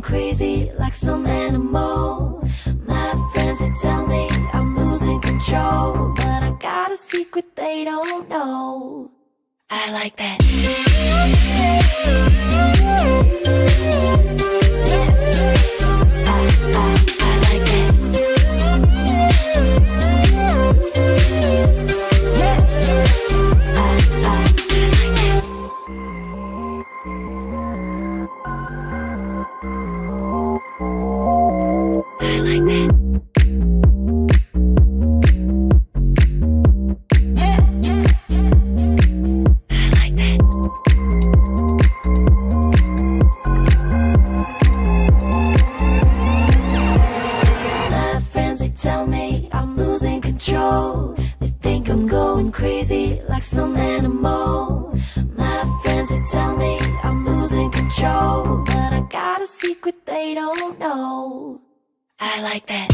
crazy like some animal. My friends, they tell me I'm losing control, but I got a secret they don't know. I like that. Crazy like some animal. My friends, they tell me I'm losing control, but I got a secret they don't know. I like that.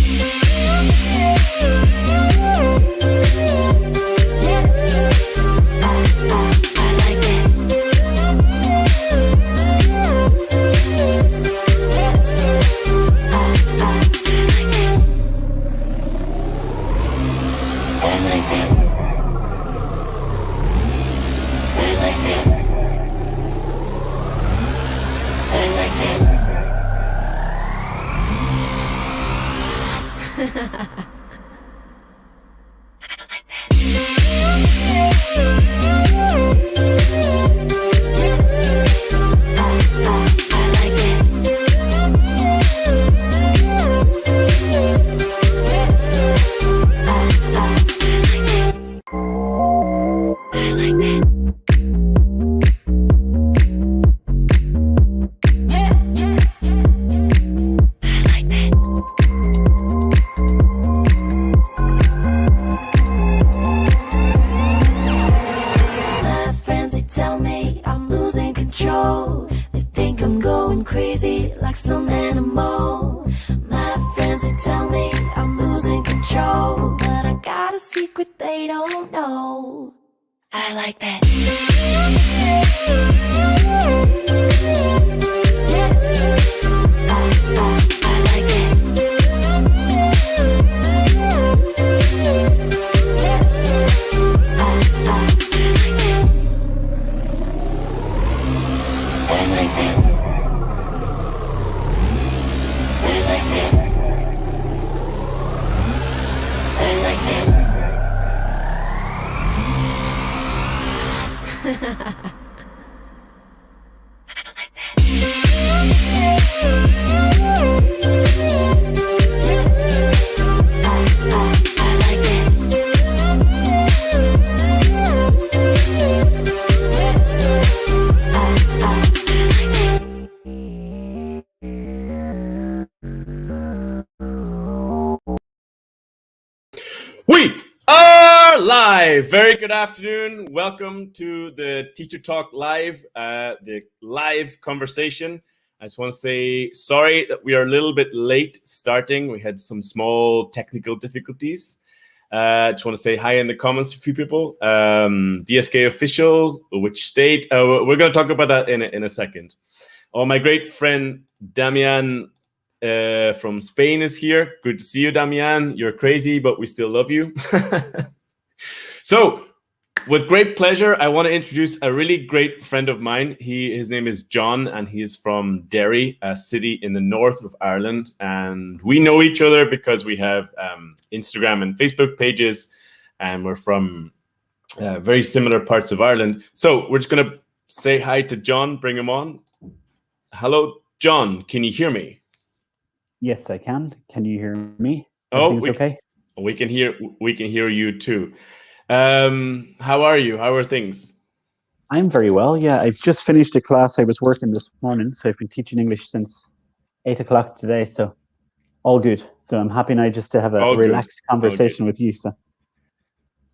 Crazy like some animal. My friends, they tell me I'm losing control, but I got a secret they don't know. I like that. We are live. Very good afternoon. Welcome to the Teacher Talk Live, the live conversation. I just want to say sorry that we are a little bit late starting. We had some small technical difficulties. Just want to say hi in the comments to a few people. VSK official, which state? We're going to talk about that in a second. Oh, my great friend Damian from Spain is here. Good to see you, Damian. You're crazy, but we still love you. So, with great pleasure, I want to introduce a really great friend of mine. His name is John, and he is from Derry, a city in the north of Ireland. And we know each other because we have Instagram and Facebook pages, and we're from very similar parts of Ireland. So, we're just going to say hi to John, bring him on. Hello, John. Can you hear me? Yes, I can. Can you hear me? Everything's okay? We can hear you too. How are you? How are things? I'm very well. Yeah, I've just finished a class I was working this morning, so I've been teaching English since 8 o'clock today. So all good. So I'm happy now just to have a relaxed conversation with you. So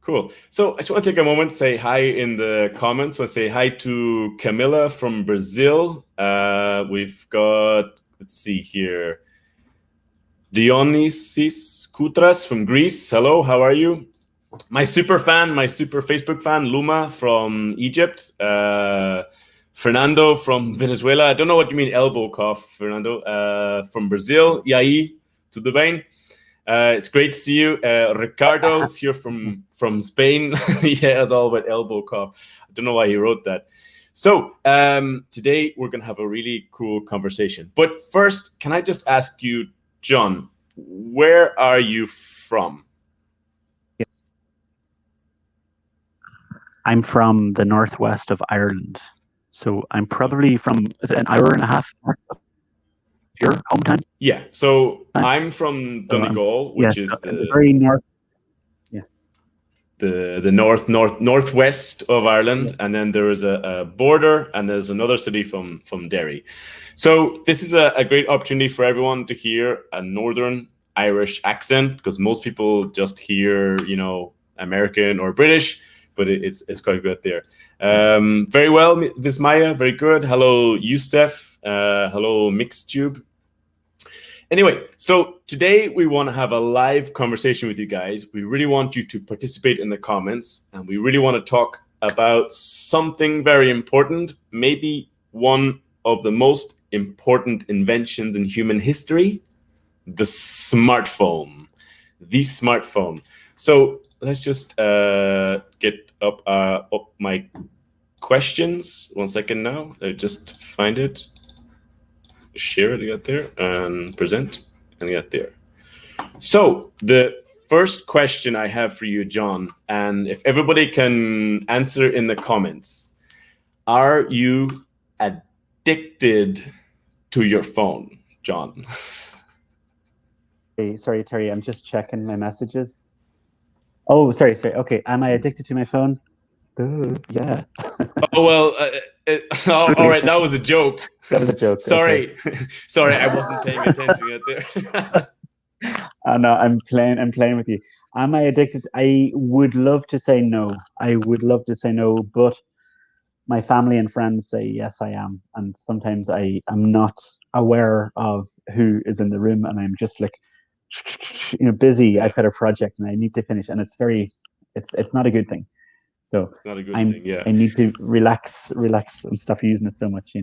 cool. So I just want to take a moment, say hi in the comments. I want to say hi to Camila from Brazil. We've got, let's see here, Dionysis Koutras from Greece. Hello, how are you? My super Facebook fan, Luma from Egypt. Fernando from Venezuela. I don't know what you mean elbow cough, Fernando. From Brazil. E aí, tudo bem? It's great to see you. Ricardo is here from Spain. Yeah, it's all about elbow cough. I don't know why he wrote that. So today we're going to have a really cool conversation. But first, can I just ask you, John, where are you from? I'm from the northwest of Ireland. So I'm probably from an hour and a half north of your hometown. Yeah, so I'm from Donegal, which is the very north. Yeah, the northwest of Ireland, and then there is a border, and there's another city from Derry. So this is a great opportunity for everyone to hear a Northern Irish accent, because most people just hear, American or British, but it's quite good there. Very well, Vismaya, very good. Hello, Youssef. Hello, Mixtube. Anyway, so today we want to have a live conversation with you guys. We really want you to participate in the comments, and we really want to talk about something very important, maybe one of the most important inventions in human history, the smartphone. The smartphone. So let's just get up my questions. 1 second now. I just find it. Share it, get there, and present, and get there. So the first question I have for you, John, and if everybody can answer in the comments, are you addicted to your phone, John? Hey, sorry, Terry, I'm just checking my messages. Oh, sorry. Okay, am I addicted to my phone? Yeah. Oh, well, all right, that was a joke. That was a joke. Sorry. Okay. Sorry, I wasn't paying attention yet there. No, I'm playing with you. Am I addicted? I would love to say no. But my family and friends say yes, I am. And sometimes I am not aware of who is in the room, and I'm just like, busy. I've got a project and I need to finish, and it's not a good thing. So not a good thing, yeah. I need to relax and stop using it so much,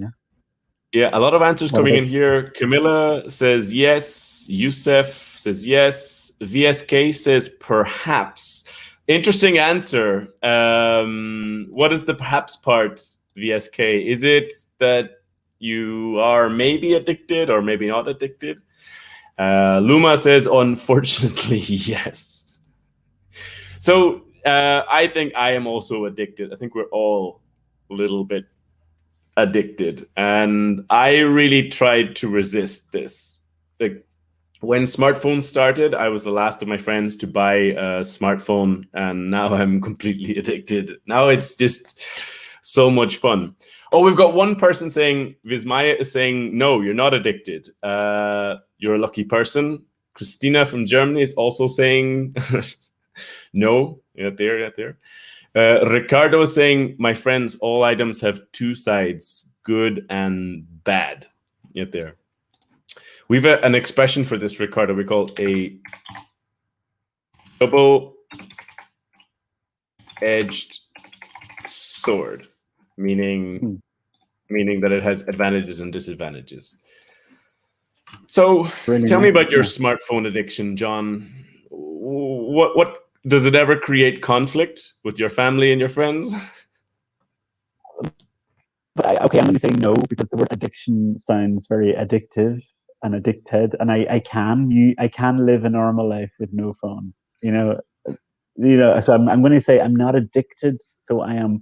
Yeah, a lot of answers coming in here. Camilla says yes. Youssef says yes. VSK says perhaps. Interesting answer. What is the perhaps part, VSK? Is it that you are maybe addicted or maybe not addicted? Luma says, unfortunately, yes. So I think I am also addicted. I think we're all a little bit addicted. And I really tried to resist this. Like when smartphones started, I was the last of my friends to buy a smartphone, and now I'm completely addicted. Now it's just so much fun. Oh, we've got one person saying, Vismaya is saying, no, you're not addicted. You're a lucky person. Christina from Germany is also saying, no, there. Ricardo is saying, my friends, all items have two sides, good and bad. There. We have an expression for this, Ricardo. We call it a double-edged sword, meaning that it has advantages and disadvantages. So tell me about your smartphone addiction, John. What does it ever create conflict with your family and your friends? But I'm going to say no, because the word addiction sounds very addictive and addicted, and I can live a normal life with no phone. So I'm going to say I'm not addicted. So I am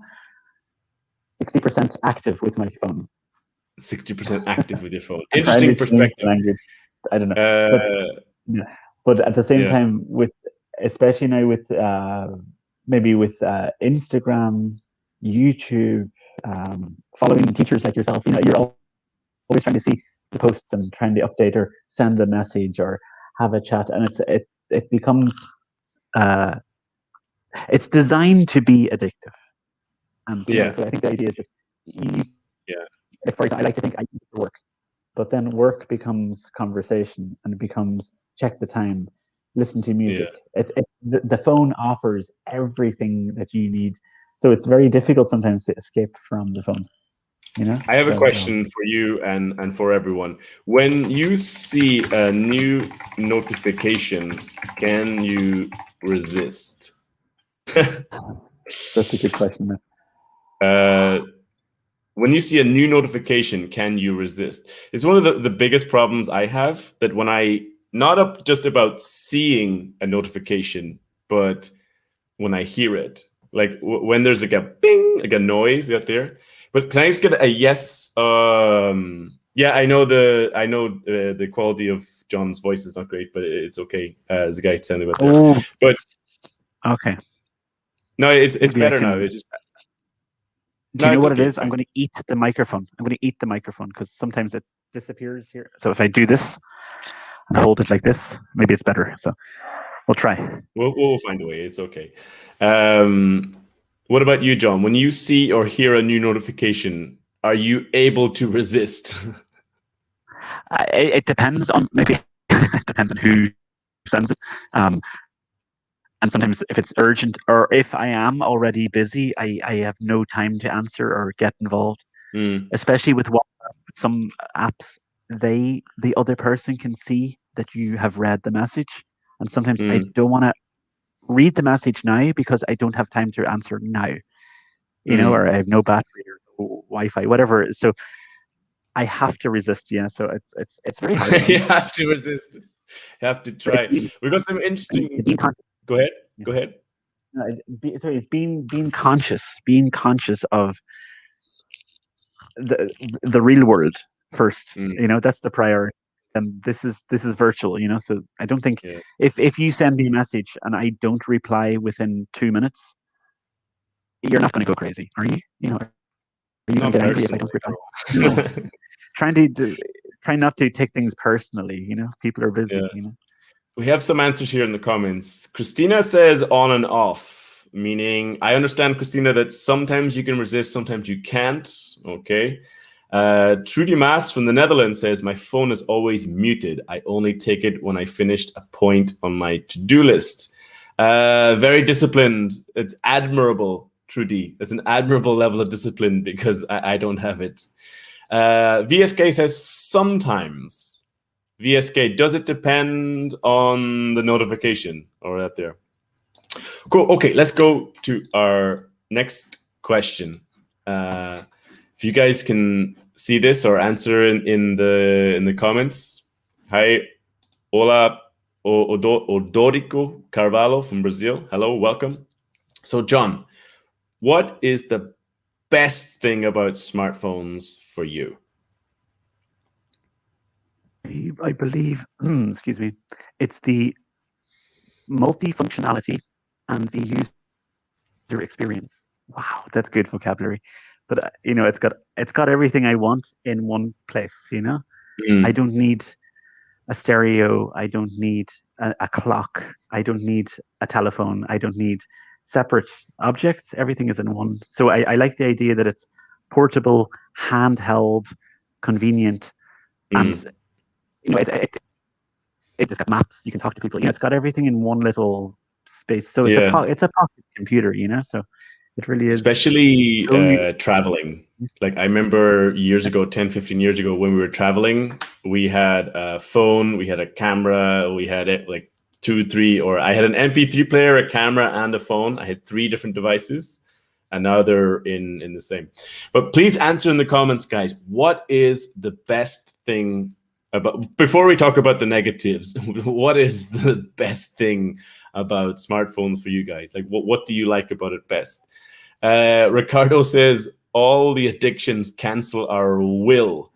60% active with my phone. 60% active with your phone. Interesting perspective. I don't know. But at the same time, especially now with maybe with Instagram, YouTube, following teachers like yourself, you're always trying to see the posts and trying to update or send a message or have a chat, and it becomes it's designed to be addictive. And so I think the idea is that like, for example, I like to think I eat for work, but then work becomes conversation, and it becomes check the time, listen to music. The phone offers everything that you need, so it's very difficult sometimes to escape from the phone. You know. I have a question for you and for everyone. When you see a new notification, can you resist? That's a good question. When you see a new notification, can you resist? It's one of the biggest problems I have, that when not just about seeing a notification, but when I hear it, like when there's like a bing, like a noise out there. But can I just get a yes? Yeah, I know the quality of John's voice is not great, but it's okay. There's a guy telling me about that. But okay, no, it's Maybe better now. It's just. Do you know what it is? I'm going to eat the microphone. I'm going to eat the microphone because sometimes it disappears here. So if I do this and hold it like this, maybe it's better. So we'll try. We'll find a way. It's okay. What about you, John? When you see or hear a new notification, are you able to resist? It depends on it depends on who sends it. And sometimes if it's urgent or if I am already busy, I have no time to answer or get involved. Especially with some apps, the other person can see that you have read the message. And sometimes I don't want to read the message now because I don't have time to answer now. You know, or I have no battery or Wi-Fi, whatever. So I have to resist. Yeah. So it's very hard. You have to resist. You have to try. We got some interesting. Go ahead. It's being conscious of the real world first. You know, that's the priority. And this is virtual. You know, so I don't think if you send me a message and I don't reply within 2 minutes, you're not going to go crazy, are you? You know, are you going to get angry if I don't reply? No. Try not to take things personally. You know, people are busy. You know. We have some answers here in the comments. Christina says on and off, meaning I understand, Christina, that sometimes you can resist, sometimes you can't. Okay. Trudy Maas from the Netherlands says, my phone is always muted. I only take it when I finished a point on my to-do list. Very disciplined. It's admirable, Trudy. It's an admirable level of discipline because I don't have it. VSK says sometimes. VSK, does it depend on the notification or that there? Cool. Okay, let's go to our next question. If you guys can see this or answer in the comments. Hi, hola, Odorico Carvalho from Brazil. Hello, welcome. So, John, what is the best thing about smartphones for you? I believe, excuse me, it's the multifunctionality and the user experience. Wow, that's good vocabulary. But you know, it's got everything I want in one place. You know, I don't need a stereo. I don't need a clock. I don't need a telephone. I don't need separate objects. Everything is in one. So I like the idea that it's portable, handheld, convenient, and you know, it's got maps. You can talk to people. You know, it's got everything in one little space. So it's a pocket computer. You know, so it really is. Especially traveling. Like I remember years ago, 10, 15 years ago, when we were traveling, we had a phone, we had a camera, we had it like 2, 3, or I had an MP3 player, a camera, and a phone. I had 3 different devices, and now they're in the same. But please answer in the comments, guys. What is the best thing about, before we talk about the negatives, what is the best thing about smartphones for you guys? Like, what do you like about it best? Ricardo says, all the addictions cancel our will.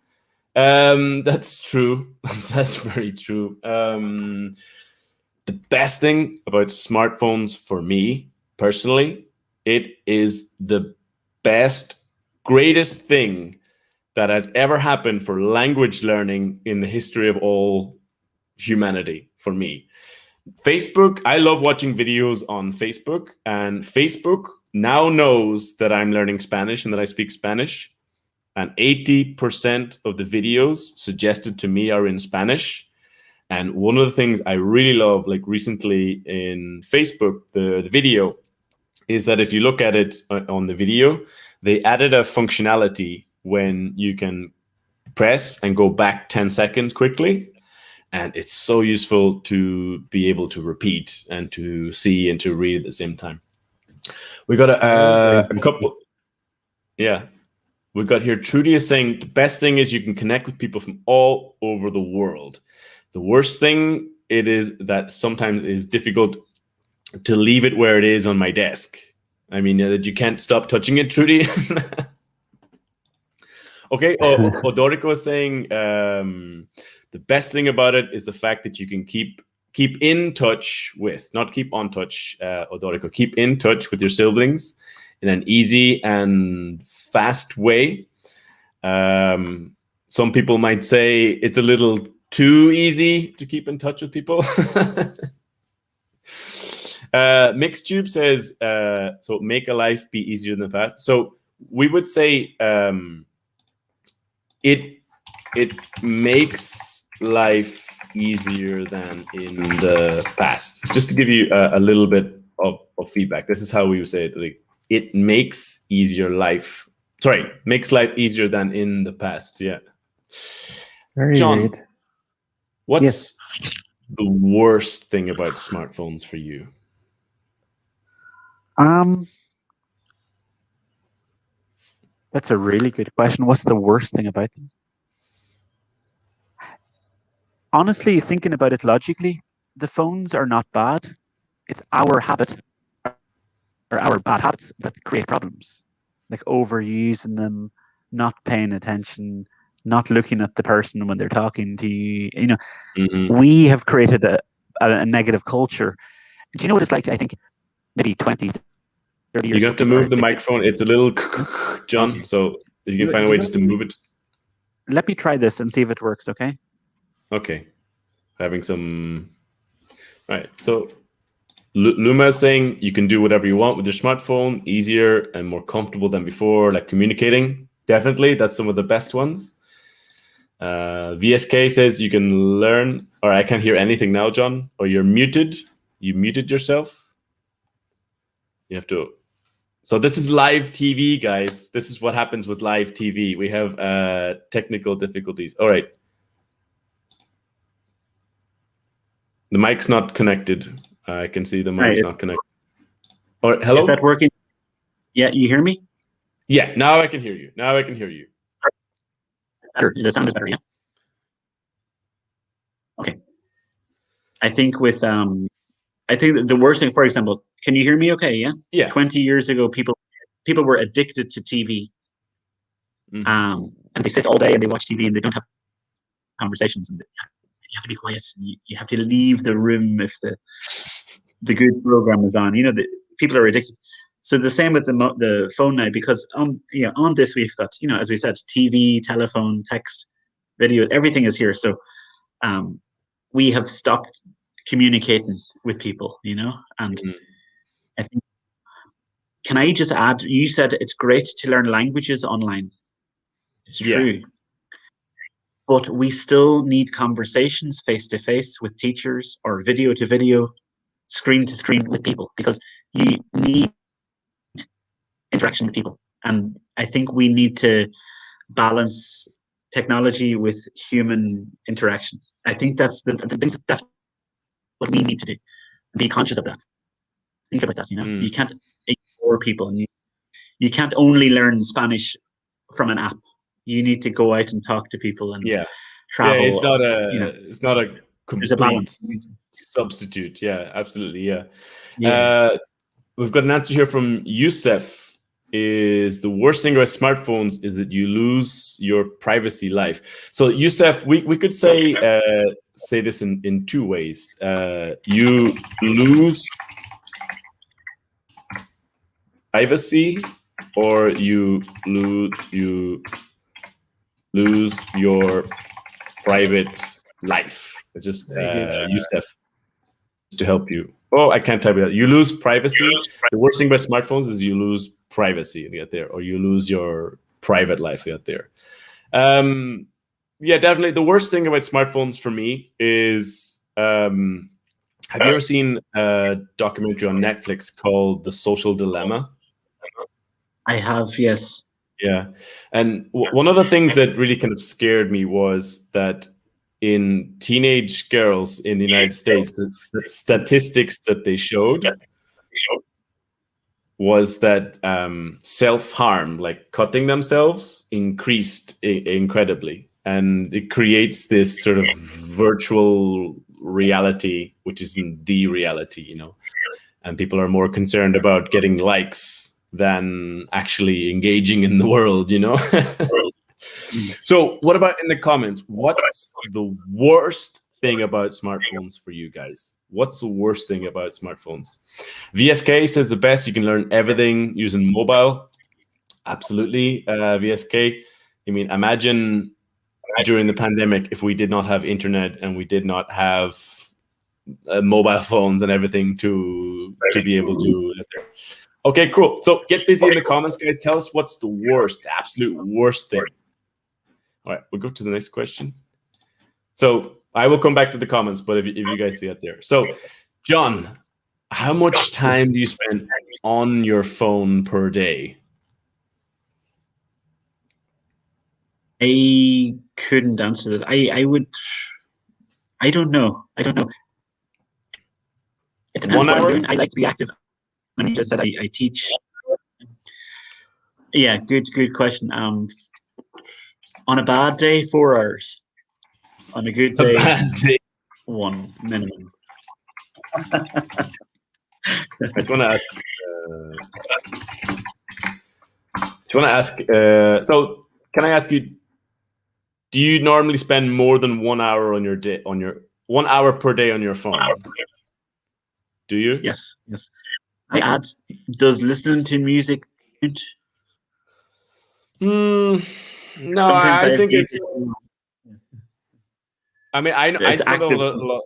That's true. That's very true. The best thing about smartphones for me, personally, it is the best, greatest thing that has ever happened for language learning in the history of all humanity for me. Facebook, I love watching videos on Facebook, and Facebook now knows that I'm learning Spanish and that I speak Spanish, and 80% of the videos suggested to me are in Spanish. And one of the things I really love, like recently in Facebook, the video, is that if you look at it on the video, they added a functionality when you can press and go back 10 seconds quickly. And it's so useful to be able to repeat and to see and to read at the same time. We got a couple. Yeah. We got here, Trudy is saying, the best thing is you can connect with people from all over the world. The worst thing it is that sometimes it is difficult to leave it where it is on my desk. I mean, that you can't stop touching it, Trudy. Okay, Odorico is saying, the best thing about it is the fact that you can keep in touch with, not keep on touch, Odorico, keep in touch with your siblings in an easy and fast way. Some people might say it's a little too easy to keep in touch with people. Mixtube says, so make a life be easier than the past. So we would say it makes life easier than in the past. Just to give you a little bit of feedback, this is how we would say it. Like, it makes makes life easier than in the past. Yeah. Very John, good. what's the worst thing about smartphones for you? That's a really good question. What's the worst thing about them? Honestly, thinking about it logically, the phones are not bad. It's our habit or our bad habits that create problems, like overusing them, not paying attention, not looking at the person when they're talking to you. You know, we have created a negative culture. Do you know what it's like? I think maybe 20, 30 years. You have to move the microphone. It's a little John, okay. So if you can find a way just to move it. Let me try this and see if it works, okay? Okay. Having some... All right, so Luma is saying you can do whatever you want with your smartphone, easier and more comfortable than before, like communicating. Definitely, that's some of the best ones. VSK says you can learn, or I can't hear anything now, John, or you're muted. You muted yourself. You have to... So this is live TV, guys. This is what happens with live TV. We have technical difficulties. All right. The mic's not connected. I can see the mic's not connected. Or hello? Is that working? Yeah, you hear me? Yeah, now I can hear you. Now I can hear you. Better. The sound is better, yeah. Okay. I think with I think the worst thing, for example, can you hear me okay, yeah? Yeah. 20 years ago, people were addicted to TV. And they sit all day and they watch TV and they don't have conversations. And you have to be quiet. You have to leave the room if the good program is on. You know, people are addicted. So the same with the phone now, because on this we've got, you know, as we said, TV, telephone, text, video, everything is here. So we have stopped communicating with people, you know, and I think, can I just add, you said it's great to learn languages online. It's true. But we still need conversations face-to-face with teachers, or video-to-video, screen-to-screen with people, because you need interaction with people. And I think we need to balance technology with human interaction. I think that's that's what we need to do. Be conscious of that. Think about that, you know. You can't ignore people, and you can't only learn Spanish from an app. You need to go out and talk to people and travel. Yeah, it's not a complete substitute. Yeah, absolutely. Yeah. We've got an answer here from Youssef. Is the worst thing about smartphones is that you lose your privacy life. So Youssef, we could say this in two ways. You lose privacy, or you lose your private life. It's just Youssef to help you. Oh, I can't type it out. You lose privacy. The worst thing about smartphones is you lose privacy to get there, or you lose your private life to get there. Yeah, definitely. The worst thing about smartphones for me is, have you ever seen a documentary on Netflix called The Social Dilemma? I have, yes. Yeah. And one of the things that really kind of scared me was that in teenage girls in the United States, the statistics that they showed was that self-harm, like cutting themselves, increased incredibly. And it creates this sort of virtual reality, which isn't the reality, you know. And people are more concerned about getting likes than actually engaging in the world, you know. So what about in the comments? What's the worst thing about smartphones for you guys? What's the worst thing about smartphones? VSK says the best, you can learn everything using mobile. Absolutely. VSK, I mean, imagine during the pandemic if we did not have internet and we did not have mobile phones and everything to be able to. Okay, cool. So get busy in the comments, guys. Tell us what's the worst, the absolute worst thing. All right, we'll go to the next question. So I will come back to the comments, but if you guys see it there. So, John, how much time do you spend on your phone per day? I couldn't answer that. I don't know. It depends 1 what I'm hour? doing. I like to be active. And you just said I teach. Yeah, good question. On a bad day, 4 hours. On a good day, 1 minimum. I just want to ask. So, can I ask you? Do you normally spend more than 1 hour on your day 1 hour per day on your phone? Do you? Yes. I add. Does listening to music count? No, Sometimes I think it's. I mean, I spend active. a lot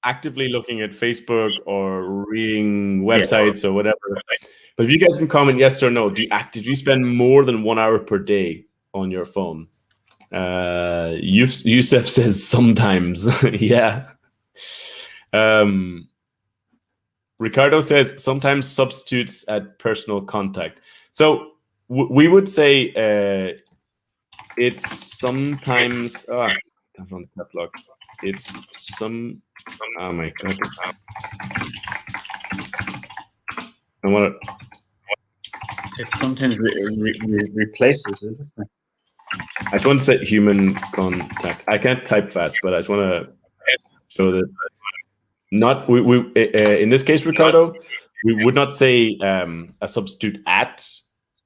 actively looking at Facebook or reading websites or whatever. But if you guys can comment yes or no, do you spend more than 1 hour per day on your phone? Yusuf says sometimes. Yeah. Ricardo says sometimes substitutes at personal contact. So we would say it's sometimes. On the catalog. It's some. Oh my god! I want to. It sometimes replaces, isn't it? I just want to say human contact. I can't type fast, but I just want to show that. Not we in this case, Ricardo, we would not say a substitute at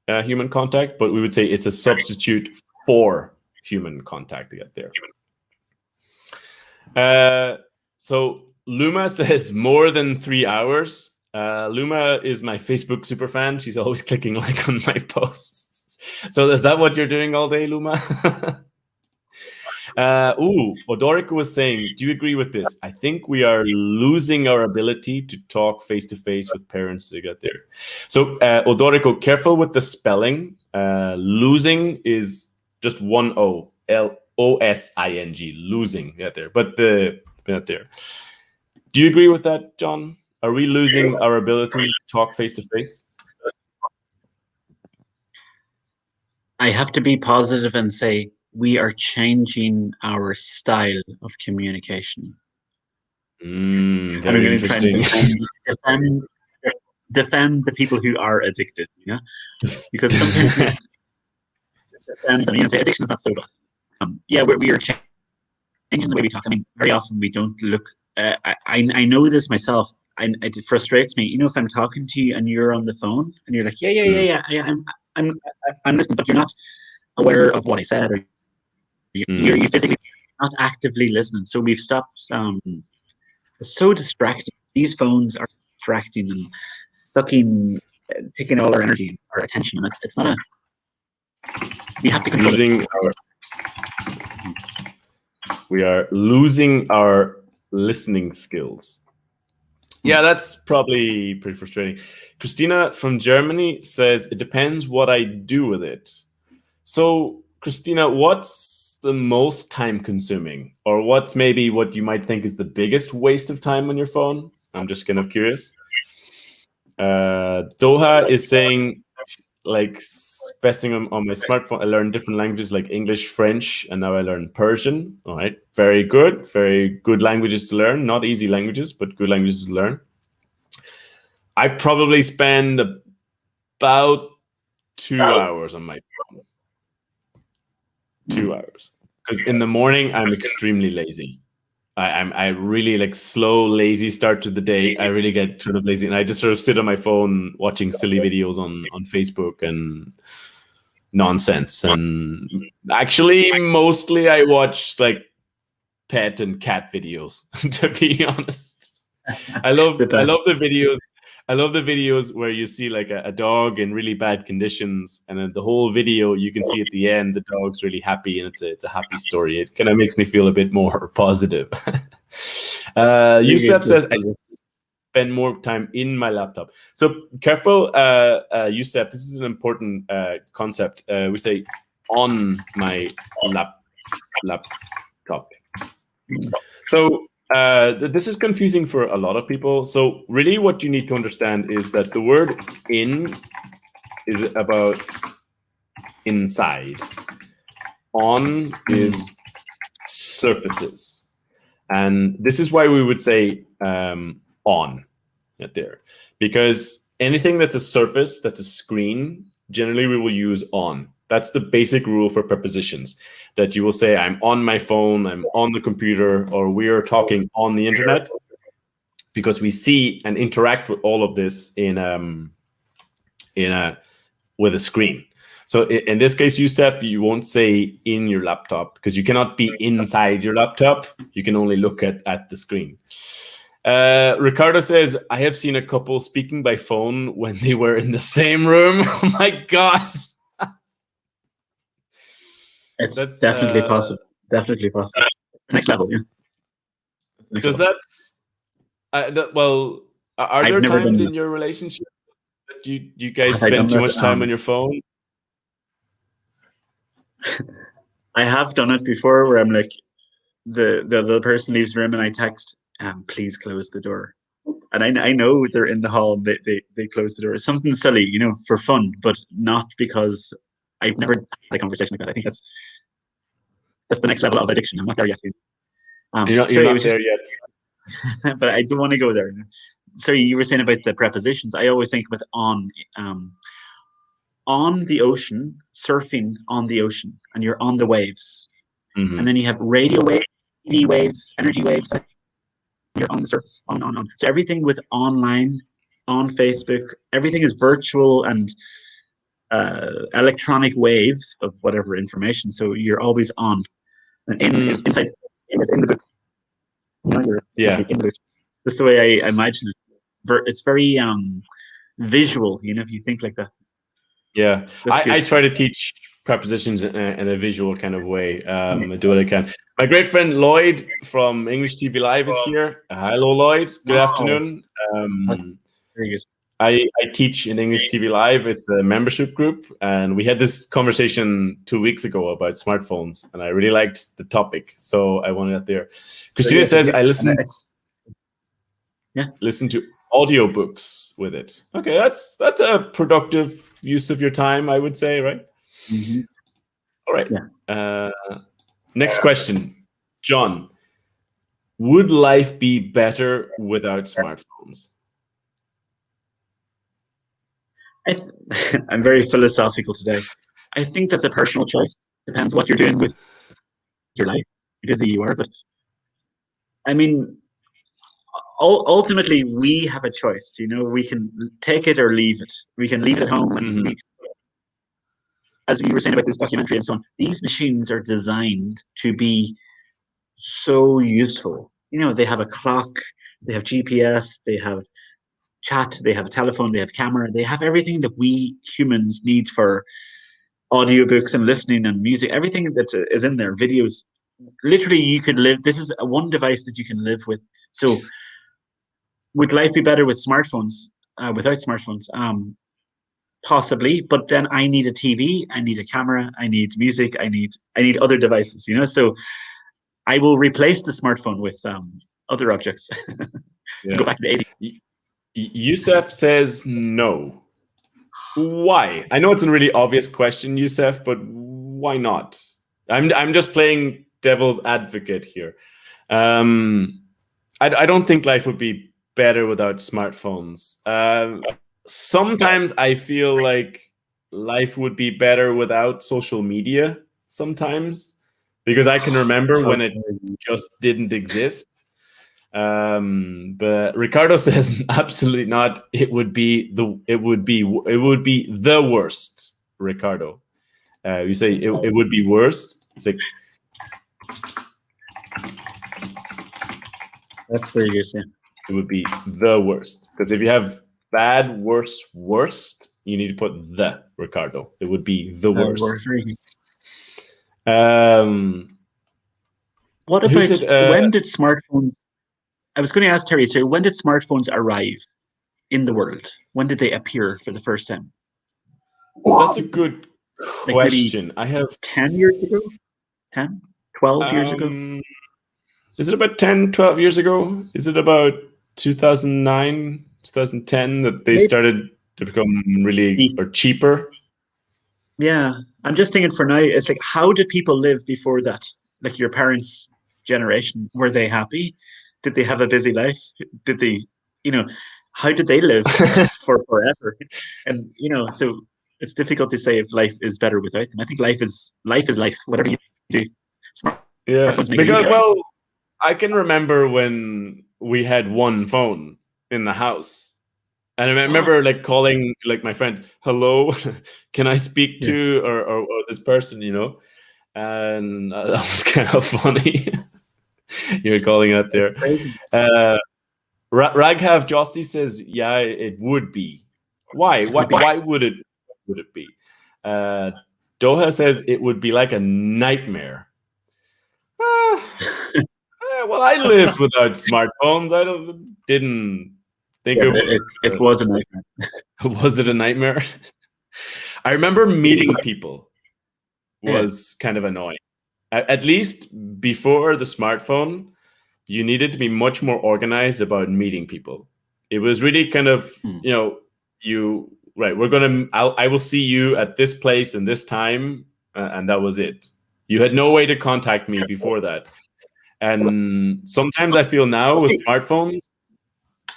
human contact, but we would say it's a substitute for human contact to get there. So Luma says more than 3 hours. Luma is my Facebook super fan. She's always clicking like on my posts. So is that what you're doing all day, Luma? Odorico was saying, do you agree with this? I think we are losing our ability to talk face-to-face with parents to get there. So Odorico, careful with the spelling. Losing is just one O, Losing, losing, get there. But not there. Do you agree with that, John? Are we losing our ability to talk face-to-face? I have to be positive and say we are changing our style of communication. Very interesting. Defend the people who are addicted, you know, because sometimes we defend them and say addiction is not so bad. We are changing the way we talk. I mean, very often we don't look. I know this myself. It frustrates me. You know, if I'm talking to you and you're on the phone and you're like, I'm listening, but you're not aware of what I said, or you're physically not actively listening. So we've stopped. It's so distracting. These phones are distracting and sucking, taking all our energy, our attention. And it's not a. We have to control We are losing our listening skills. Yeah, that's probably pretty frustrating. Christina from Germany says, it depends what I do with it. So, Christina, what's the most time consuming? Or what's maybe what you might think is the biggest waste of time on your phone? I'm just kind of curious. Doha is saying like best thing on my smartphone. I learned different languages like English, French, and now I learn Persian. All right, very good languages to learn. Not easy languages, but good languages to learn. I probably spend about 2 hours on my phone. 2 hours, because in the morning I'm extremely lazy. I really like slow, lazy start to the day. I really get sort of lazy, and I just sort of sit on my phone watching silly videos on Facebook and nonsense. And actually, mostly I watch like pet and cat videos. To be honest, I love the videos. I love the videos where you see like a dog in really bad conditions, and then the whole video you can see at the end the dog's really happy, and it's a happy story. It kind of makes me feel a bit more positive. Yusef says I spend more time in my laptop. So careful, Yusef. This is an important concept. We say on my laptop. So. This is confusing for a lot of people. So really what you need to understand is that the word in is about inside. On is surfaces. And this is why we would say on there. Because anything that's a surface, that's a screen, generally we will use on. That's the basic rule for prepositions, that you will say, I'm on my phone, I'm on the computer, or we are talking on the internet, because we see and interact with all of this with a screen. So in this case, Yusef, you won't say in your laptop, because you cannot be inside your laptop. You can only look at the screen. Ricardo says, I have seen a couple speaking by phone when they were in the same room. Oh my God. That's definitely possible. Definitely possible. Next level, yeah. Does that? Well, are there times in your relationship that you guys spend too much time on your phone? I have done it before, where I'm like, the person leaves the room and I text, please close the door. And I know they're in the hall. They close the door. Something silly, for fun, but not because I've never had a conversation like that. I think that's the next level of addiction. I'm not there yet. You're not there yet. But I do want to go there. Sorry, you were saying about the prepositions. I always think with on the ocean, surfing on the ocean, and you're on the waves. Mm-hmm. And then you have radio waves, TV waves, energy waves. You're on the surface, on. So everything with online, on Facebook, everything is virtual and electronic waves of whatever information. So you're always on. And in is inside. In is in the book. You're in the book. That's the way I imagine it. It's very visual. If you think like that. Yeah, I try to teach prepositions in a visual kind of way. I do what I can. My great friend Lloyd from English TV Live is here. Hello, Lloyd. Good afternoon. Very good. I teach in English TV Live. It's a membership group, and we had this conversation 2 weeks ago about smartphones, and I really liked the topic, so I wanted it there. Christina says I listen to audiobooks with it. Okay, that's a productive use of your time, I would say, right? Mm-hmm. All right. Yeah. Next question, John. Would life be better without smartphones? I'm very philosophical today. I think that's a personal choice. Depends what you're doing with your life, how busy you are. But I mean, ultimately, we have a choice. We can take it or leave it. We can leave it at home, and as we were saying about this documentary and so on, these machines are designed to be so useful. They have a clock, they have GPS, they have chat, they have a telephone, they have camera, they have everything that we humans need for audiobooks and listening and music, everything that is in there, videos. Literally, you could live, this is one device that you can live with. So would life be better with smartphones, without smartphones? Possibly, but then I need a TV, I need a camera, I need music, I need other devices, So I will replace the smartphone with other objects. Go back to the 80s. Yusef says no. Why? I know it's a really obvious question, Youssef, but why not? I'm just playing devil's advocate here. I don't think life would be better without smartphones. Sometimes I feel like life would be better without social media sometimes, because I can remember when it just didn't exist. But Ricardo says absolutely not. It would be the worst, Ricardo. You say it would be worst. It's like, that's very good. Yeah. it would be the worst, because if you have bad, worst, you need to put the, Ricardo. It would be the worst. What about when did smartphones? I was going to ask Terry. So when did smartphones arrive in the world? When did they appear for the first time? That's a good question. I have 10 years ago, 10, 12 years ago. Is it about 10, 12 years ago? Is it about 2009, 2010 that they started to become really or cheaper? Yeah, I'm just thinking for now, it's like, how did people live before that? Like your parents' generation, were they happy? Did they have a busy life? Did they, how did they live for forever? And, so it's difficult to say if life is better without them. I think life is life, whatever you do. Yeah, because, well, I can remember when we had one phone in the house, and I remember like calling like my friend, "Hello, can I speak to or this person?" And that was kind of funny. You were calling out there. Raghav Josti says, "Yeah, it would be. Why? Why would it be?" Doha says it would be like a nightmare. Well, I lived without smartphones. I didn't think it was a nightmare. Was it a nightmare? I remember meeting people was kind of annoying. At least before the smartphone, you needed to be much more organized about meeting people. It was really kind of, I will see you at this place and this time, and that was it. You had no way to contact me before that. And sometimes I feel now with smartphones,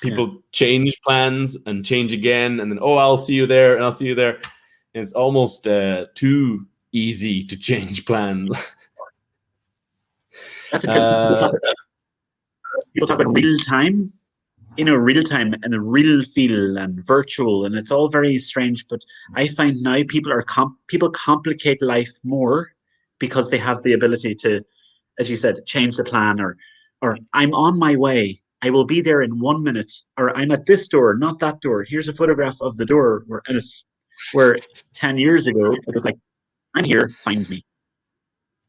people change plans and change again, and then, I'll see you there, and I'll see you there. And it's almost too easy to change plans. That's a people talk about real time, real time and the real feel and virtual, and it's all very strange. But I find now people complicate life more because they have the ability to, as you said, change the plan, or I'm on my way. I will be there in 1 minute, or I'm at this door, not that door. Here's a photograph of the door. Where 10 years ago, it was like, I'm here, find me.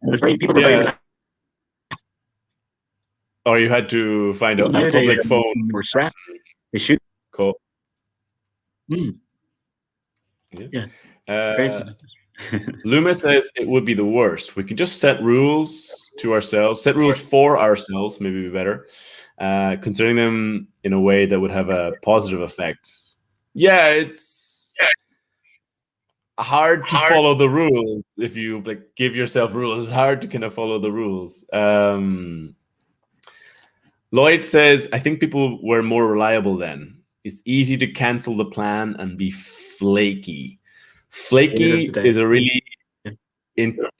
And it was people were very relaxed. Or you had to find a public phone. More stressed. They should. Cool. Yeah. Loomis says it would be the worst. We can just set rules to ourselves, set rules for ourselves, maybe be better, considering them in a way that would have a positive effect. Yeah, it's hard to follow the rules. If you give yourself rules, it's hard to kind of follow the rules. Lloyd says, I think people were more reliable then. It's easy to cancel the plan and be flaky. Flaky is a really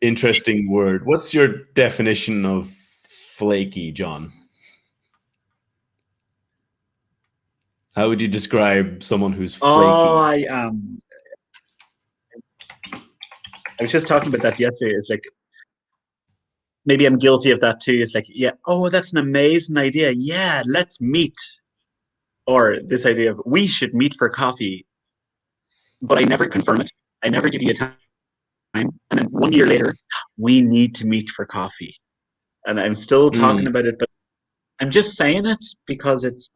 interesting word. What's your definition of flaky, John? How would you describe someone who's flaky? I was just talking about that yesterday. It's like, maybe I'm guilty of that too. It's like, that's an amazing idea. Yeah, let's meet. Or this idea of we should meet for coffee. But I never confirm it. I never give you a time. And then 1 year later, we need to meet for coffee. And I'm still talking about it, but I'm just saying it because it's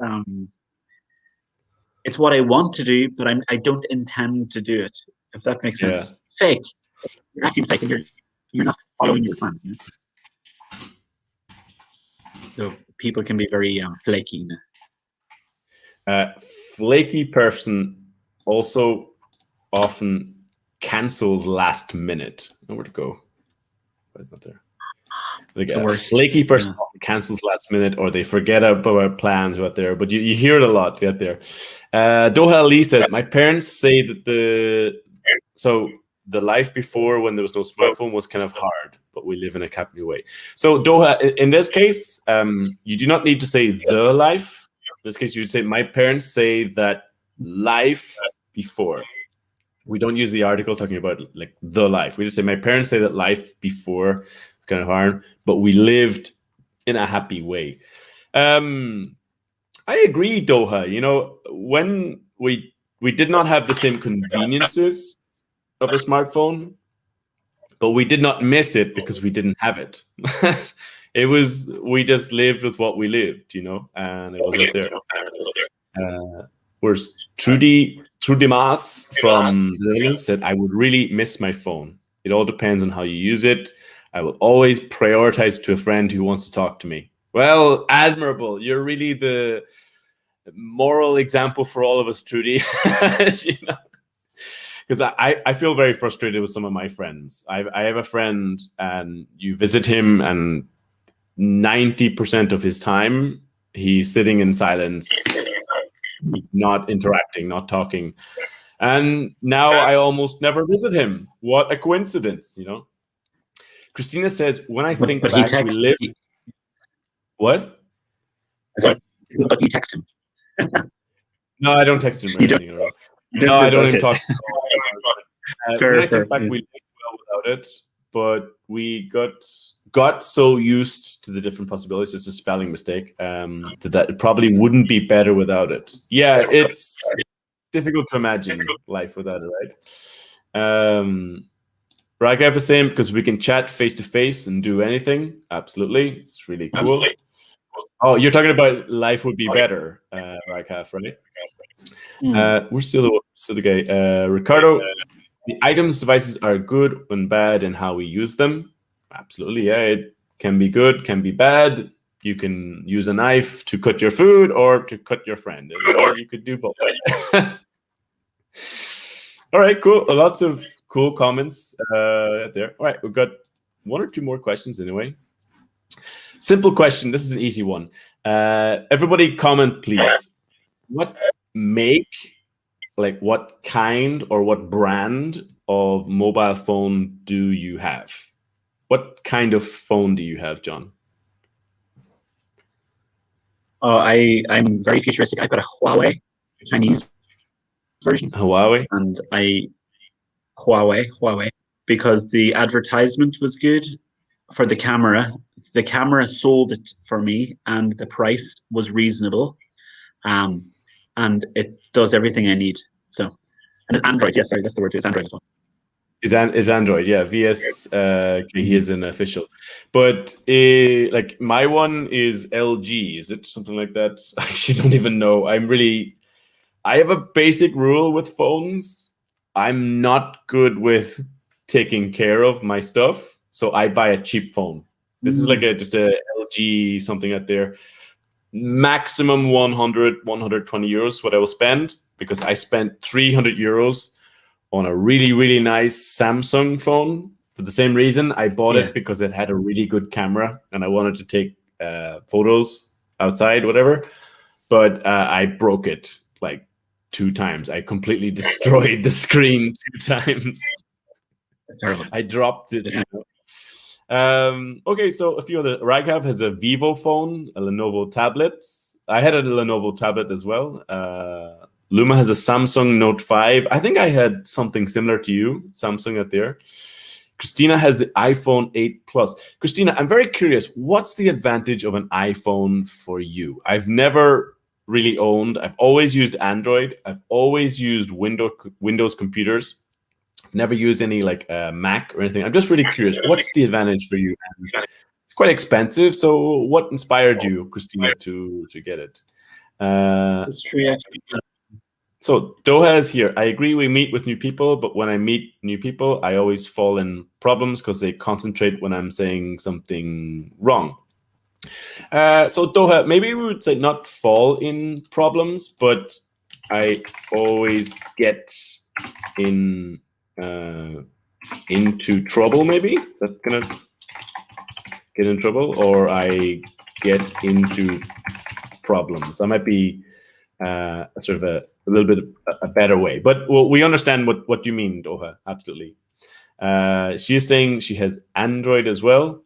what I want to do, but I don't intend to do it, if that makes sense. Fake. You're acting fake, and you're not following your plans. So people can be very flaky. Flaky person also often cancels last minute. Where'd it go? Right, not there. Like a flaky person often cancels last minute, or they forget about plans out there. But you hear it a lot out there. Doha Ali says, my parents say that the life before, when there was no smartphone, was kind of hard, but we live in a happy way. So Doha, in this case, you do not need to say the life. In this case, you'd say, my parents say that life before. We don't use the article talking about like the life. We just say, my parents say that life before was kind of hard, but we lived in a happy way. I agree, Doha. You know, when we did not have the same conveniences of a smartphone, but we did not miss it because we didn't have it. We just lived with what we lived, you know, and it was out there. Whereas Trudy Maas from the Netherlands said, I would really miss my phone. It all depends on how you use it. I will always prioritize to a friend who wants to talk to me. Well, admirable. You're really the moral example for all of us, Trudy. You know? Because I feel very frustrated with some of my friends. I have a friend, and you visit him, and 90% of his time, he's sitting in silence, not interacting, not talking. And now I almost never visit him. What a coincidence, you know? Christina says, when I think back, we live... What? But you text him. No, I don't text him or anything at all. No, I don't even talk. When I think back, we lived well without it, but we got so used to the different possibilities. It's a spelling mistake. That it probably wouldn't be better without it. Yeah, it's difficult to imagine life without it, right? Right, I have the same, because we can chat face to face and do anything. Absolutely, it's really cool. Absolutely. Oh, you're talking about life would be better, Raikav, right? We're still the guy. Ricardo, the items devices are good when bad and how we use them. Absolutely, yeah. It can be good, can be bad. You can use a knife to cut your food or to cut your friend. You could do both. All right, cool. Lots of cool comments there. All right, we've got one or two more questions anyway. Simple question. This is an easy one. Everybody comment, please. What make, like what kind or what brand of mobile phone do you have? What kind of phone do you have, John? Oh, I'm very futuristic. I've got a Huawei, Chinese version. Huawei? And Huawei, because the advertisement was good for the camera. The camera sold it for me, and the price was reasonable. And it does everything I need. So, and it's Android. Yes, sorry, that's the word. It's Android as well. Is Android, yeah. VS, he is an official. But like my one is LG. Is it something like that? I actually don't even know. I have a basic rule with phones. I'm not good with taking care of my stuff, so I buy a cheap phone. This is like just a LG something out there. Maximum 100, 120 euros what I will spend, because I spent 300 euros on a really, really nice Samsung phone. For the same reason, I bought it because it had a really good camera and I wanted to take photos outside, whatever. But I broke it like 2 times. I completely destroyed the screen 2 times. That's terrible. I dropped it. You know? Okay, so a few other. Raghav has a Vivo phone, a Lenovo tablet. I had a Lenovo tablet as well. Luma has a Samsung Note 5. I think I had something similar to you, Samsung out there. Christina has the iPhone 8 Plus. Christina, I'm very curious. What's the advantage of an iPhone for you? I've never really owned. I've always used Android. I've always used Windows computers. I've never used any like Mac or anything. I'm just really curious. What's the advantage for you? And it's quite expensive. So what inspired you, Christina, to get it? That's true, actually. So Doha is here. I agree we meet with new people, but when I meet new people, I always fall in problems because they concentrate when I'm saying something wrong. So Doha, maybe we would say not fall in problems, but I always get into trouble, maybe? Is that gonna get in trouble? Or I get into problems? That might be sort of a little bit a better way. But we understand what you mean, Doha, absolutely. She's saying she has Android as well.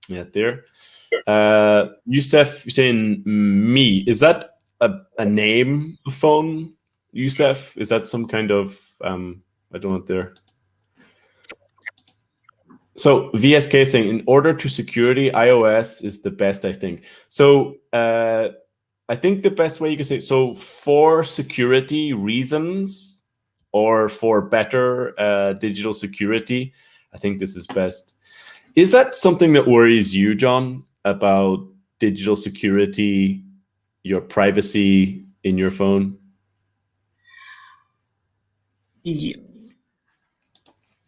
Yeah, there. Youssef, you're saying me. Is that a name phone, Youssef? Is that some kind of I don't know there. So VSK saying, in order to security, iOS is the best, I think. So I think the best way you can say, so for security reasons or for better digital security, I think this is best. Is that something that worries you, John, about digital security, your privacy in your phone? Yeah.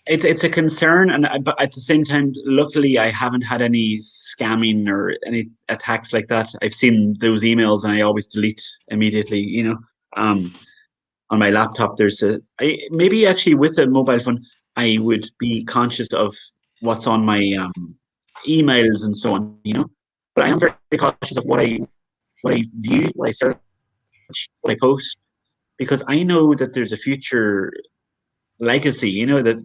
It's a concern, but at the same time, luckily, I haven't had any scamming or any attacks like that. I've seen those emails, and I always delete immediately. You know, on my laptop, maybe actually with a mobile phone, I would be conscious of what's on my emails and so on. You know, but I am very cautious of what I view, what I search, what I post, because I know that there's a future legacy, you know, that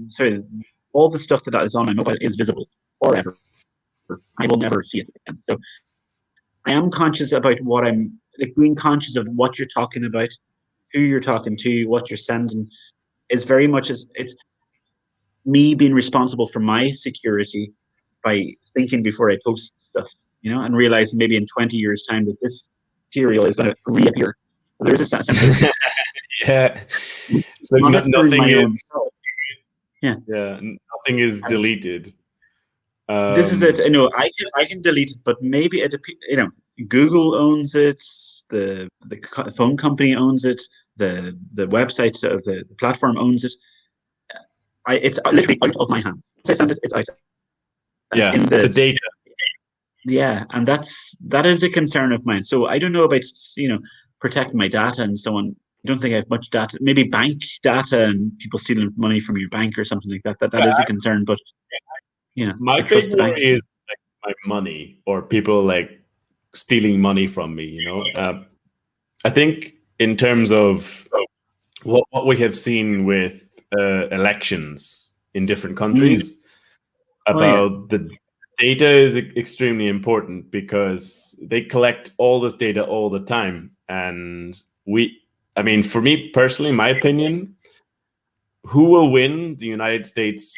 all the stuff that is on my mobile is visible forever. I will never see it again. So I am conscious about what I'm like, being conscious of what you're talking about, who you're talking to, what you're sending, is very much as it's me being responsible for my security by thinking before I post stuff, you know, and realizing maybe in 20 years' time that this material is going to reappear. So there is a sense of yeah. Like nothing is, yeah, nothing is deleted. This is it. You know, I can delete it, but maybe you know, Google owns it, the phone company owns it, the website, the platform owns it. It's literally out of my hand. Once I send it, it's out. Yeah, in the data. Yeah, and that is a concern of mine. So I don't know about, you know, protecting my data and so on. I don't think I have much data. Maybe bank data and people stealing money from your bank or something like that. That is a concern. But you know, my big worry is like my money or people like stealing money from me. You know, I think in terms of what we have seen with elections in different countries about the data is extremely important because they collect all this data all the time, and I mean, for me personally, my opinion, who will win the United States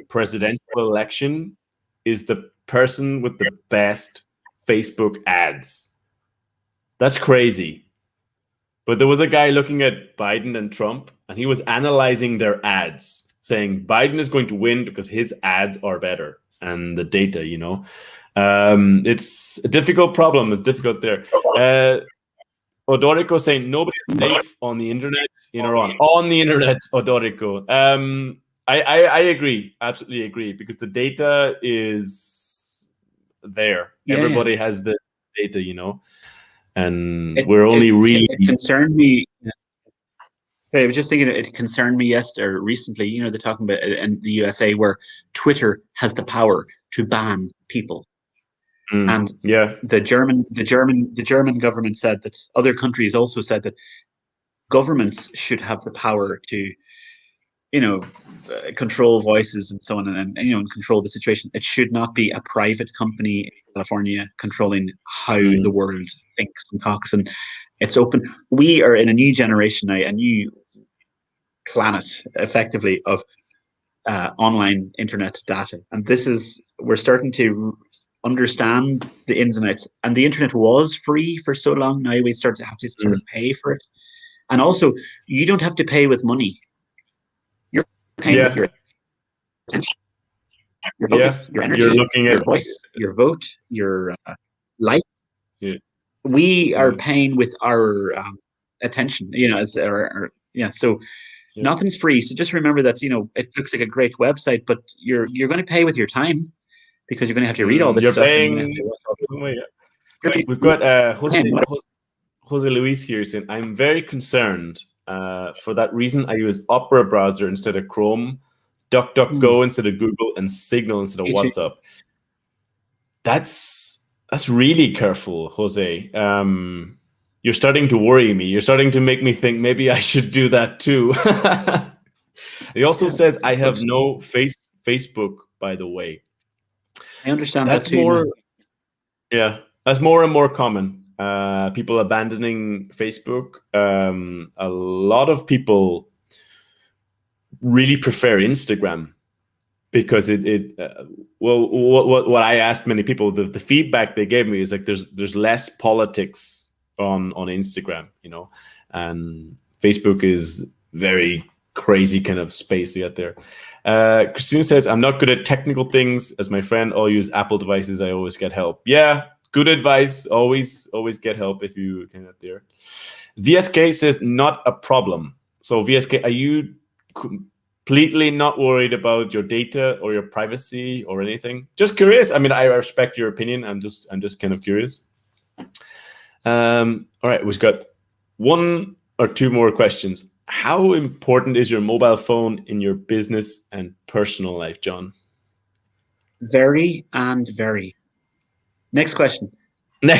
presidential election is the person with the best Facebook ads. That's crazy. But there was a guy looking at Biden and Trump, and he was analyzing their ads, saying Biden is going to win because his ads are better and the data, you know. It's a difficult problem. It's difficult there. Odorico saying nobody is safe on the internet in Iran. On the internet, Odorico. I agree, absolutely agree, because the data is there. Yeah, everybody has the data, you know, and we're only really. It concerned me. I was just thinking, it concerned me recently. You know, they're talking about in the USA where Twitter has the power to ban people. And the German government said that other countries also said that governments should have the power to, you know, control voices and so on, and you know, and control the situation. It should not be a private company in California controlling how the world thinks and talks. And it's open. We are in a new generation now, a new planet, effectively, of online internet data, and we're starting to understand the ins and outs. And the internet was free for so long. Now we start to have to sort of pay for it. And also, you don't have to pay with money. You're paying with your attention, your focus, your energy, your voice, your vote, your life. Yeah. We are paying with our attention, you know, as so nothing's free. So just remember that, you know, it looks like a great website, but you're going to pay with your time, because you're going to have to read all this stuff. We've got Jose Luis here saying, I'm very concerned For that reason, I use Opera browser instead of Chrome, DuckDuckGo instead of Google, and Signal instead of WhatsApp. That's really careful, Jose. You're starting to worry me. You're starting to make me think maybe I should do that too. He also says I have no Facebook, by the way. I understand that's that too. More, yeah, that's more and more common. People abandoning Facebook. A lot of people really prefer Instagram because what I asked many people, the feedback they gave me is like there's less politics on Instagram, and Facebook is very crazy kind of space to get there. Christina says, I'm not good at technical things. As my friend, all use Apple devices. I always get help. Yeah, good advice. Always get help if you can get there. VSK says, not a problem. So VSK, are you completely not worried about your data or your privacy or anything? Just curious. I mean, I respect your opinion. I'm just kind of curious. All right, we've got one or two more questions. How important is your mobile phone in your business and personal life, John? Very and very. Next question. I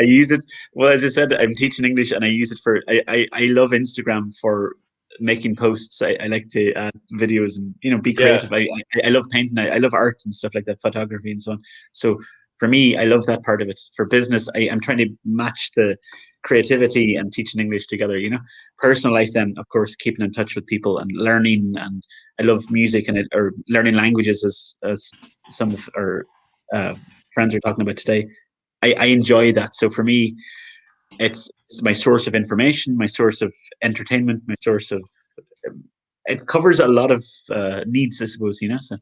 use it. Well, as I said, I'm teaching English and I use it for, I love Instagram for making posts. I like to add videos and, be creative. Yeah. I love painting. I love art and stuff like that, photography and so on. So for me, I love that part of it. For business, I'm trying to match the creativity and teaching English together, Personal life then, of course, keeping in touch with people and learning. And I love music or learning languages as some of our friends are talking about today. I enjoy that. So for me, it's my source of information, my source of entertainment, my source of, it covers a lot of needs, I suppose, So.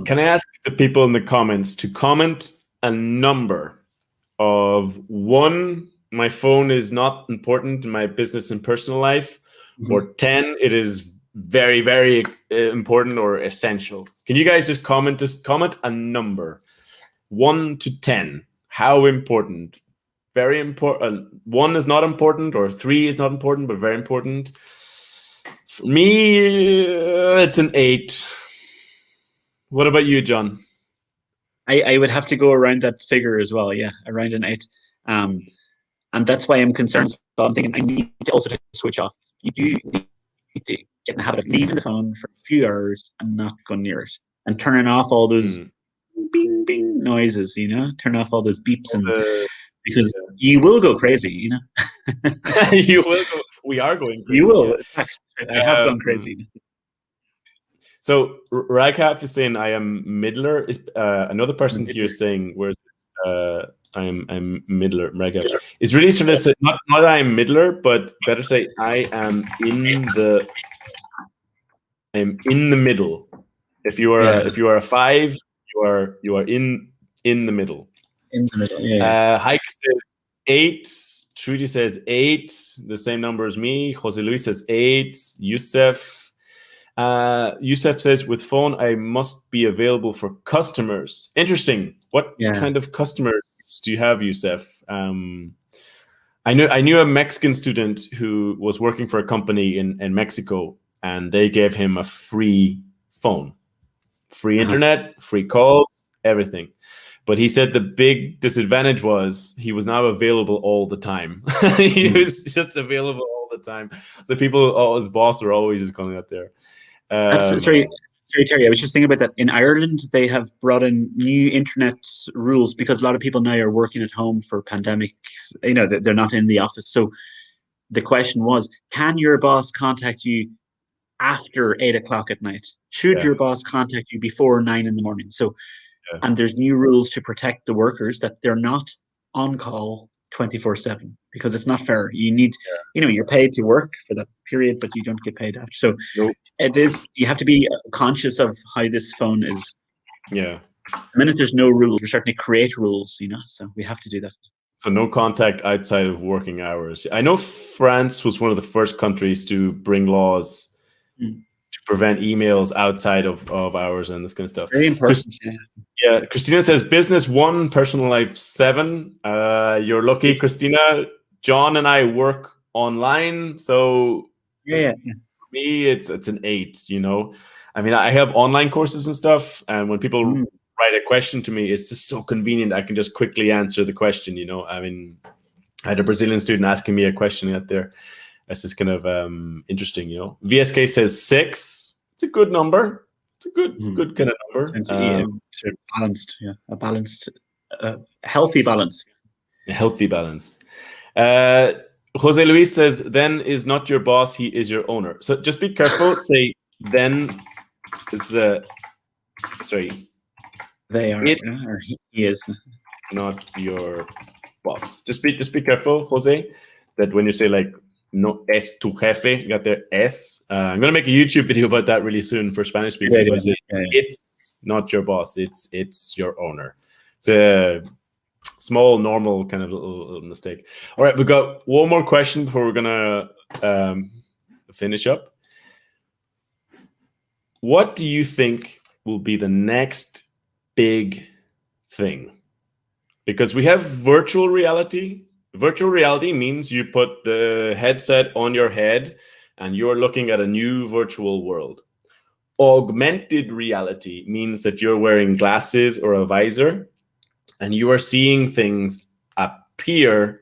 Can I ask the people in the comments to comment a number of 1, my phone is not important in my business and personal life, or 10, it is very, very important or essential? Can you guys just comment a number, 1 to 10? How important? Very important. 1 is not important, or 3 is not important, but very important. For me, it's an 8. What about you, John? I would have to go around that figure as well. Yeah, around an 8. And that's why I'm concerned. So I'm thinking I need to also switch off. You do need to get in the habit of leaving the phone for a few hours and not going near it, and turning off all those bing bing noises. Turn off all those beeps because you will go crazy. You will go. We are going crazy. You will. In fact, I have gone crazy. So Raghav is saying I am middler. Is another person here saying where's I'm middler. Raghav is really sort of say, not I am middler, but better say I am in the middle. If you are a 5, you are in the middle. In the middle. Yeah. Heike says 8. Trudy says 8. The same number as me. Jose Luis says 8. Yusef says, with phone, I must be available for customers. Interesting. What kind of customers do you have, Yusef? I knew a Mexican student who was working for a company in Mexico, and they gave him a free phone, free internet, free calls, everything. But he said the big disadvantage was he was not available all the time. He was just available all the time. So his boss were always just calling out there. Sorry, Terry. I was just thinking about that. In Ireland, they have brought in new internet rules because a lot of people now are working at home for pandemic. They're not in the office. So the question was, can your boss contact you after 8 o'clock at night? Should your boss contact you before 9 in the morning? So, and there's new rules to protect the workers that they're not on call 24/7 because it's not fair. You need, you're paid to work for that period, but you don't get paid after. So it is, you have to be conscious of how this phone is. Yeah. The minute there's no rules, we're starting to create rules, so we have to do that. So no contact outside of working hours. I know France was one of the first countries to bring laws to prevent emails outside of hours and this kind of stuff. Very important. Christina says business 1, personal life 7. You're lucky, Christina. John and I work online, so Yeah. for me, it's an 8. I mean, I have online courses and stuff, and when people write a question to me, it's just so convenient. I can just quickly answer the question. I mean, I had a Brazilian student asking me a question out there. That's just kind of interesting. VSK says 6. It's a good number. It's a good kind of number. Balanced, a balanced, healthy balance. A healthy balance. Jose Luis says, then is not your boss, he is your owner. So just be careful. Say then is sorry. They are. Or he is not your boss. Just be careful, Jose, that when you say like no es tu jefe, you got the es. I'm gonna make a YouTube video about that really soon for Spanish speakers. It's not your boss. It's your owner. It's a small, normal kind of little mistake. All right, we got one more question before we're gonna finish up. What do you think will be the next big thing? Because we have virtual reality. Virtual reality means you put the headset on your head and you're looking at a new virtual world. Augmented reality means that you're wearing glasses or a visor and you are seeing things appear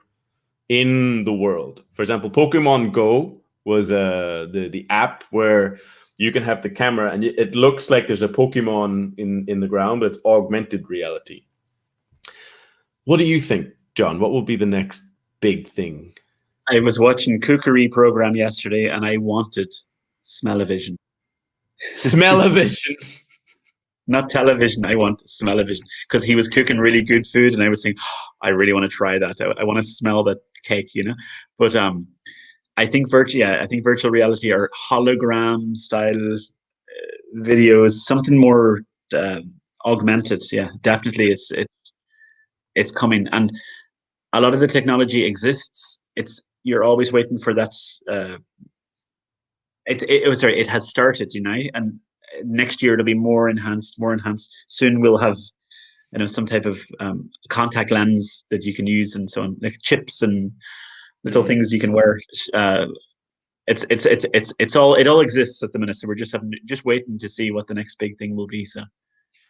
in the world. For example, Pokemon Go was the app where you can have the camera and it looks like there's a Pokemon in the ground, but it's augmented reality. What do you think, John? What will be the next big thing? I was watching Cookery program yesterday and I wanted smell-o-vision. Smell-o-vision. Not television, I want smell-o-vision. Because he was cooking really good food and I was saying, oh, I really want to try that. I want to smell that cake, But I think virtual reality or hologram style videos, something more augmented. Yeah, definitely it's coming. And a lot of the technology exists. You're always waiting for that. It has started, and next year it'll be more enhanced. Soon we'll have, some type of contact lens that you can use and so on, like chips and little things you can wear. It all exists at the minute. So we're just waiting to see what the next big thing will be. So,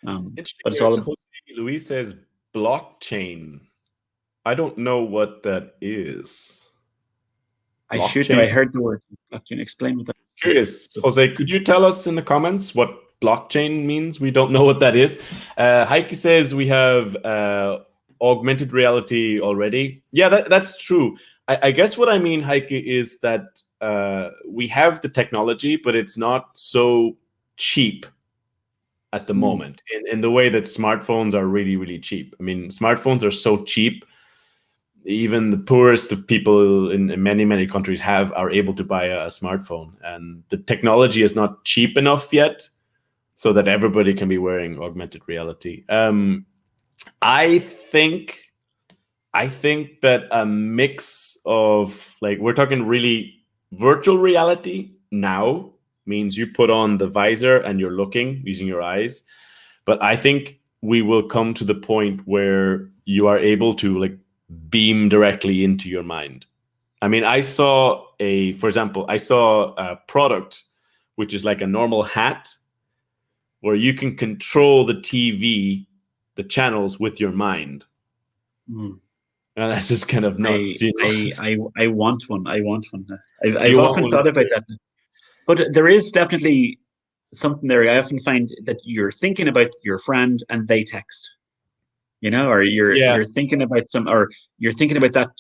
but it's all. Luis says blockchain. I don't know what that is. I should know. I heard the word blockchain. Explain what that is. Curious, Jose, could you tell us in the comments what blockchain means? We don't know what that is. Heike says we have augmented reality already. Yeah, that's true. I guess what I mean, Heike, is that we have the technology, but it's not so cheap at the moment in the way that smartphones are really, really cheap. I mean, smartphones are so cheap. Even the poorest of people in many, many countries are able to buy a smartphone. And the technology is not cheap enough yet so that everybody can be wearing augmented reality. I think that a mix of, like, we're talking really virtual reality now means you put on the visor and you're looking using your eyes. But I think we will come to the point where you are able to, like, beam directly into your mind. I mean, I saw a product which is like a normal hat where you can control the TV, the channels with your mind. And that's just kind of nuts. I want one. I've often thought about that. But there is definitely something there. I often find that you're thinking about your friend and they text. Or you're thinking about you're thinking about that.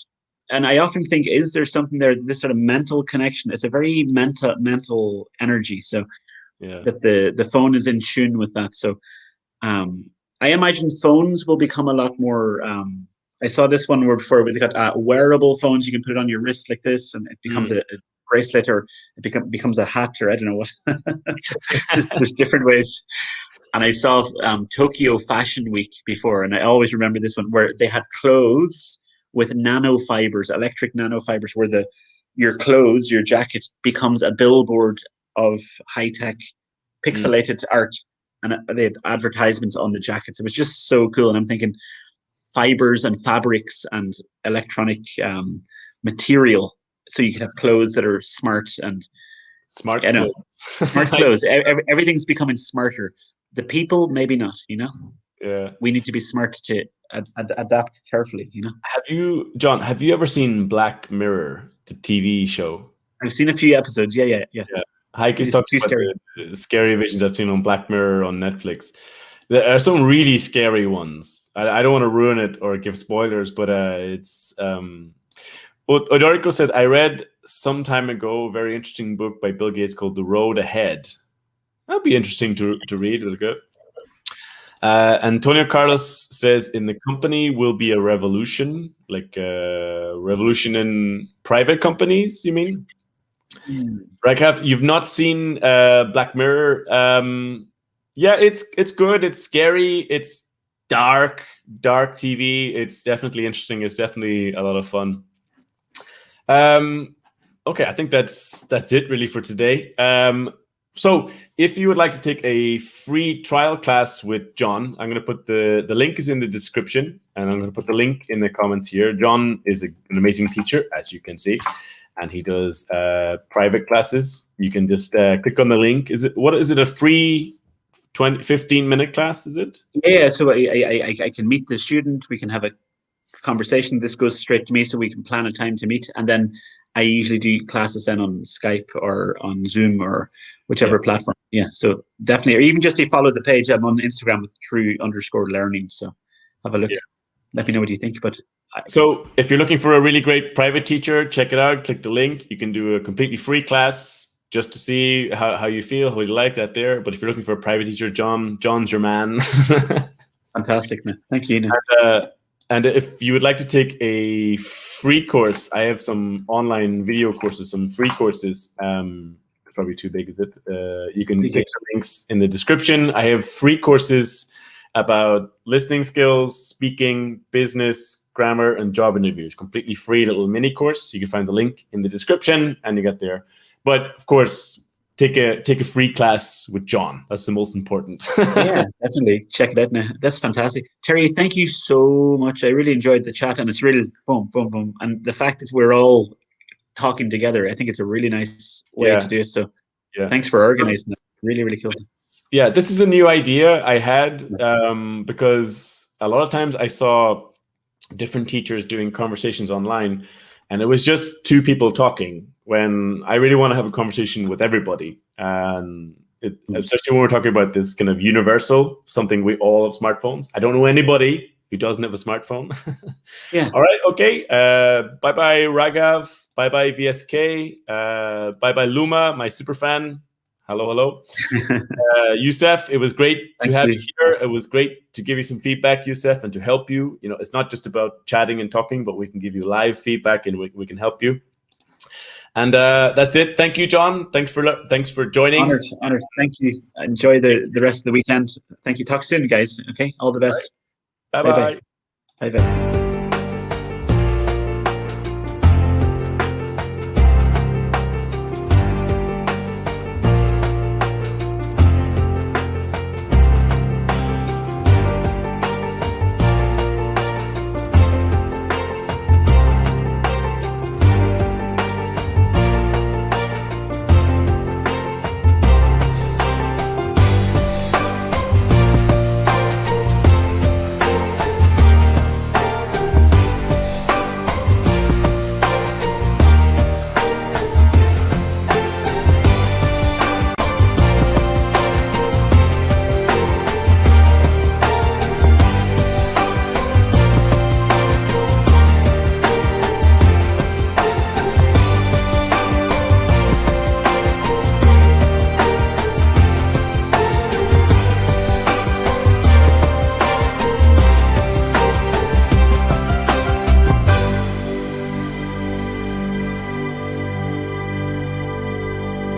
And I often think, is there something there, this sort of mental connection? It's a very mental energy. So that the phone is in tune with that. So I imagine phones will become a lot more, I saw this one where before they got wearable phones. You can put it on your wrist like this and it becomes a bracelet, or it becomes a hat, or I don't know what. There's different ways. And I saw Tokyo Fashion Week before, and I always remember this one where they had clothes with nanofibers, electric nanofibers, where your clothes, your jacket becomes a billboard of high-tech pixelated art, and they had advertisements on the jackets. It was just so cool. And I'm thinking fibers and fabrics and electronic material, so you can have clothes that are smart and Smart you know, clothes. smart clothes. Everything's becoming smarter. The people, maybe not. Yeah. We need to be smart to adapt carefully. John, have you ever seen Black Mirror, the TV show? I've seen a few episodes. Yeah. Heike is It's talking too about scary. the scary visions I've seen on Black Mirror on Netflix. There are some really scary ones. I don't want to ruin it or give spoilers, but it's Odorico says, I read some time ago a very interesting book by Bill Gates called The Road Ahead. That'd be interesting to read. It'll go. Antonio Carlos says, in the company will be a revolution, like a revolution in private companies, you mean? Raghav, you've not seen Black Mirror. Yeah, it's good. It's scary. It's dark TV. It's definitely interesting. It's definitely a lot of fun. Okay, I think that's it really for today. So if you would like to take a free trial class with John, I'm going to put the link is in the description, and I'm going to put the link in the comments here. John is an amazing teacher, as you can see, and he does private classes. You can just click on the link. Is it a free 15-minute class, is it? Yeah, so I can meet the student. We can have a conversation. This goes straight to me, so we can plan a time to meet, and then I usually do classes then on Skype or on Zoom or whichever platform. Yeah, so definitely, or even just you follow the page. I'm on Instagram with true_learning. So have a look. Yeah. Let me know what you think. But so if you're looking for a really great private teacher, check it out. Click the link. You can do a completely free class just to see how you feel, how you like that there. But if you're looking for a private teacher, John's your man. Fantastic, man. Thank you. And if you would like to take a free course, I have some online video courses, some free courses. It's probably too big, is it? You can click the links in the description. I have free courses about listening skills, speaking, business, grammar, and job interviews. Completely free little mini course. You can find the link in the description, and you get there. But of course, take a free class with John. That's the most important. Yeah, definitely. Check it out now. That's fantastic. Terry, thank you so much. I really enjoyed the chat, and it's really boom. And the fact that we're all talking together, I think it's a really nice way to do it. So thanks for organizing it. Really, really cool. Yeah, this is a new idea I had because a lot of times I saw different teachers doing conversations online, and it was just two people talking when I really want to have a conversation with everybody. And especially when we're talking about this kind of universal, something we all have smartphones. I don't know anybody who doesn't have a smartphone. Yeah. All right. Okay. Bye-bye, Raghav. Bye-bye, VSK. Bye-bye, Luma, my super fan. Hello. Youssef, it was great to have you here. It was great to give you some feedback, Youssef, and to help you. It's not just about chatting and talking, but we can give you live feedback and we can help you. And that's it. Thank you, John. Thanks for joining. Honored. Thank you. Enjoy the rest of the weekend. Thank you. Talk soon, guys. Okay. All the best. Bye-bye. Bye-bye.